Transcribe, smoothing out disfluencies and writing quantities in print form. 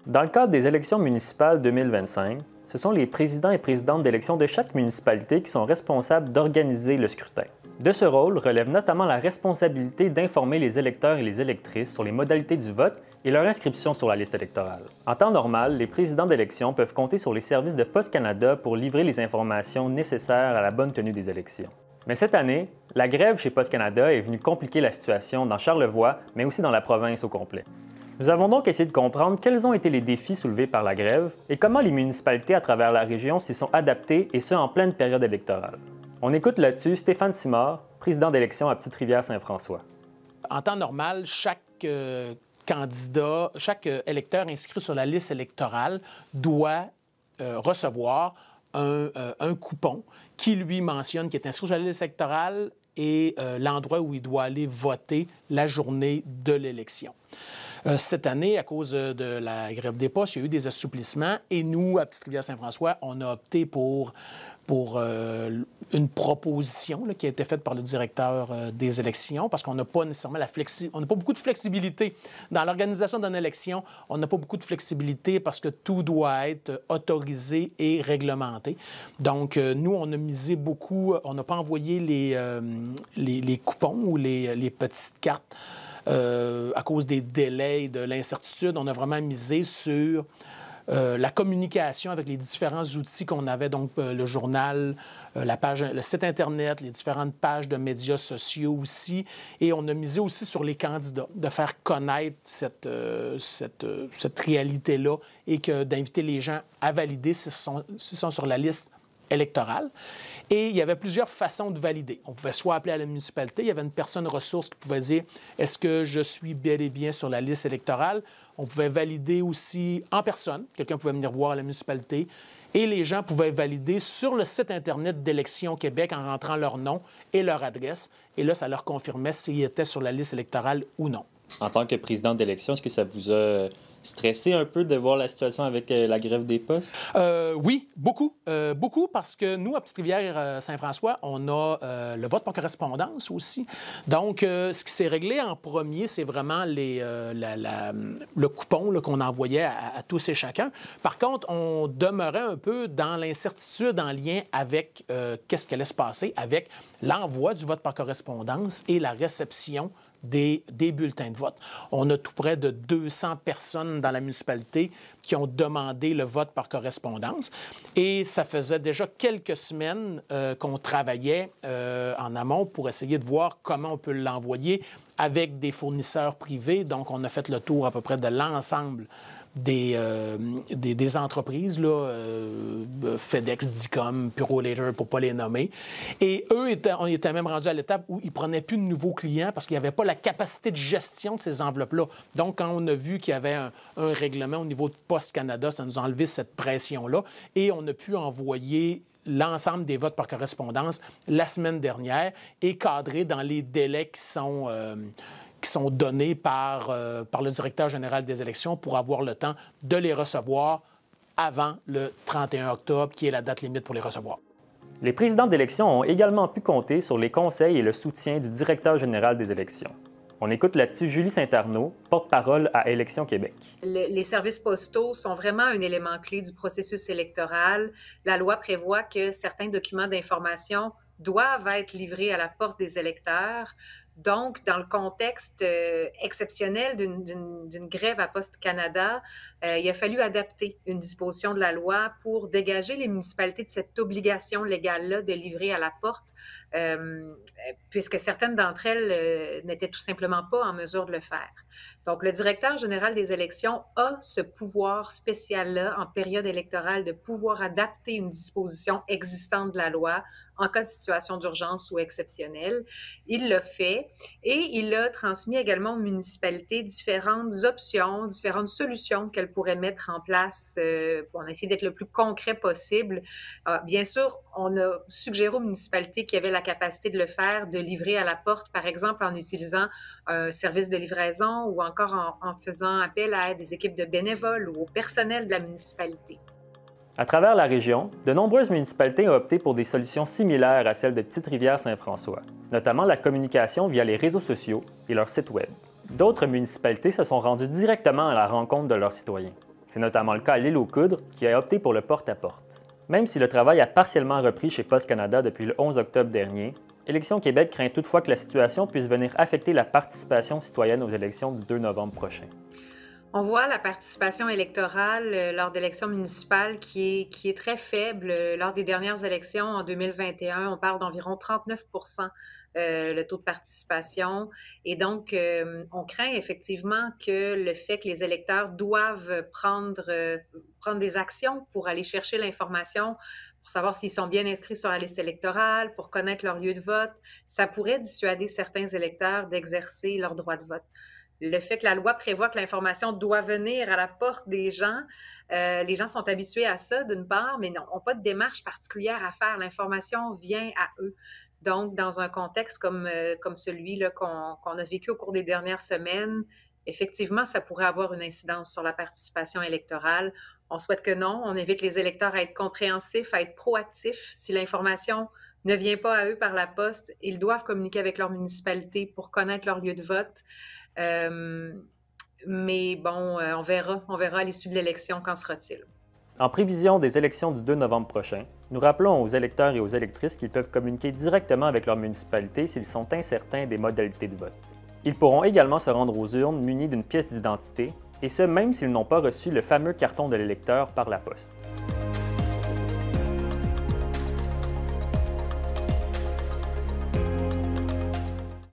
Dans le cadre des élections municipales 2025, ce sont les présidents et présidentes d'élections de chaque municipalité qui sont responsables d'organiser le scrutin. De ce rôle relève notamment la responsabilité d'informer les électeurs et les électrices sur les modalités du vote et leur inscription sur la liste électorale. En temps normal, les présidents d'élections peuvent compter sur les services de Poste Canada pour livrer les informations nécessaires à la bonne tenue des élections. Mais cette année, la grève chez Poste Canada est venue compliquer la situation dans Charlevoix, mais aussi dans la province au complet. Nous avons donc essayé de comprendre quels ont été les défis soulevés par la grève et comment les municipalités à travers la région s'y sont adaptées, et ce en pleine période électorale. On écoute là-dessus Stéphane Simard, président d'élection à Petite-Rivière-Saint-François. En temps normal, chaque candidat, chaque électeur inscrit sur la liste électorale doit recevoir un coupon qui lui mentionne qu'il est inscrit sur la liste électorale et l'endroit où il doit aller voter la journée de l'élection. Cette année, à cause de la grève des postes, il y a eu des assouplissements et nous, à Petite-Rivière-Saint-François, on a opté pour une proposition là, qui a été faite par le directeur des élections parce qu'on n'a pas nécessairement on n'a pas beaucoup de flexibilité. Dans l'organisation d'une élection, on n'a pas beaucoup de flexibilité parce que tout doit être autorisé et réglementé. Donc, nous, on a misé beaucoup, on n'a pas envoyé les coupons ou les petites cartes à cause des délais et de l'incertitude. On a vraiment misé sur la communication avec les différents outils qu'on avait, donc le journal, le site Internet, les différentes pages de médias sociaux aussi. Et on a misé aussi sur les candidats, de faire connaître cette réalité-là et d'inviter les gens à valider s'ils sont sur la liste électorale. Et il y avait plusieurs façons de valider. On pouvait soit appeler à la municipalité, il y avait une personne ressource qui pouvait dire « Est-ce que je suis bel et bien sur la liste électorale? » On pouvait valider aussi en personne. Quelqu'un pouvait venir voir à la municipalité. Et les gens pouvaient valider sur le site Internet d'Élections Québec en rentrant leur nom et leur adresse. Et là, ça leur confirmait s'ils étaient sur la liste électorale ou non. En tant que président d'élection, est-ce que ça vous a stressé un peu de voir la situation avec la grève des postes? Oui, beaucoup. Beaucoup parce que nous, à Petite-Rivière-Saint-François, on a le vote par correspondance aussi. Donc, ce qui s'est réglé en premier, c'est vraiment le coupon qu'on envoyait à tous et chacun. Par contre, on demeurait un peu dans l'incertitude en lien avec qu'est-ce qui allait se passer avec l'envoi du vote par correspondance et la réception des bulletins de vote. On a tout près de 200 personnes dans la municipalité qui ont demandé le vote par correspondance. Et ça faisait déjà quelques semaines qu'on travaillait en amont pour essayer de voir comment on peut l'envoyer avec des fournisseurs privés. Donc, on a fait le tour à peu près de l'ensemble des entreprises, là, FedEx, Dicom, Purolator, pour ne pas les nommer. Et eux, on était même rendus à l'étape où ils ne prenaient plus de nouveaux clients parce qu'il n'y avait pas la capacité de gestion de ces enveloppes-là. Donc, quand on a vu qu'il y avait un règlement au niveau de Poste Canada, ça nous a enlevé cette pression-là et on a pu envoyer l'ensemble des votes par correspondance la semaine dernière et cadrer dans les délais qui sont donnés par le directeur général des élections pour avoir le temps de les recevoir avant le 31 octobre, qui est la date limite pour les recevoir. Les présidents d'élections ont également pu compter sur les conseils et le soutien du directeur général des élections. On écoute là-dessus Julie Saint-Arnaud, porte-parole à Élections Québec. Les services postaux sont vraiment un élément clé du processus électoral. La loi prévoit que certains documents d'information doivent être livrés à la porte des électeurs. Donc, dans le contexte exceptionnel d'une grève à Poste Canada, il a fallu adapter une disposition de la loi pour dégager les municipalités de cette obligation légale-là de livrer à la porte, puisque certaines d'entre elles n'étaient tout simplement pas en mesure de le faire. Donc, le directeur général des élections a ce pouvoir spécial-là en période électorale de pouvoir adapter une disposition existante de la loi en cas de situation d'urgence ou exceptionnelle. Il l'a fait et il a transmis également aux municipalités différentes options, différentes solutions qu'elles pourraient mettre en place pour essayer d'être le plus concret possible. Bien sûr, on a suggéré aux municipalités qui avaient la capacité de le faire, de livrer à la porte, par exemple en utilisant un service de livraison ou encore en faisant appel à des équipes de bénévoles ou au personnel de la municipalité. À travers la région, de nombreuses municipalités ont opté pour des solutions similaires à celles de Petite-Rivière-Saint-François, notamment la communication via les réseaux sociaux et leur site Web. D'autres municipalités se sont rendues directement à la rencontre de leurs citoyens. C'est notamment le cas à l'île aux Coudres, qui a opté pour le porte-à-porte. Même si le travail a partiellement repris chez Poste Canada depuis le 11 octobre dernier, Élections Québec craint toutefois que la situation puisse venir affecter la participation citoyenne aux élections du 2 novembre prochain. On voit la participation électorale lors d'élections municipales qui est très faible. Lors des dernières élections en 2021, on parle d'environ 39 le taux de participation. Et donc, on craint effectivement que le fait que les électeurs doivent prendre des actions pour aller chercher l'information, pour savoir s'ils sont bien inscrits sur la liste électorale, pour connaître leur lieu de vote, ça pourrait dissuader certains électeurs d'exercer leur droit de vote. Le fait que la loi prévoit que l'information doit venir à la porte des gens, les gens sont habitués à ça d'une part, mais n'ont pas de démarche particulière à faire. L'information vient à eux. Donc, dans un contexte comme celui-là qu'on a vécu au cours des dernières semaines, effectivement, ça pourrait avoir une incidence sur la participation électorale. On souhaite que non. On invite les électeurs à être compréhensifs, à être proactifs. Si l'information ne vient pas à eux par la poste, ils doivent communiquer avec leur municipalité pour connaître leur lieu de vote. Mais bon, on verra à l'issue de l'élection, qu'en sera-t-il. En prévision des élections du 2 novembre prochain, nous rappelons aux électeurs et aux électrices qu'ils peuvent communiquer directement avec leur municipalité s'ils sont incertains des modalités de vote. Ils pourront également se rendre aux urnes munis d'une pièce d'identité, et ce même s'ils n'ont pas reçu le fameux carton de l'électeur par la poste.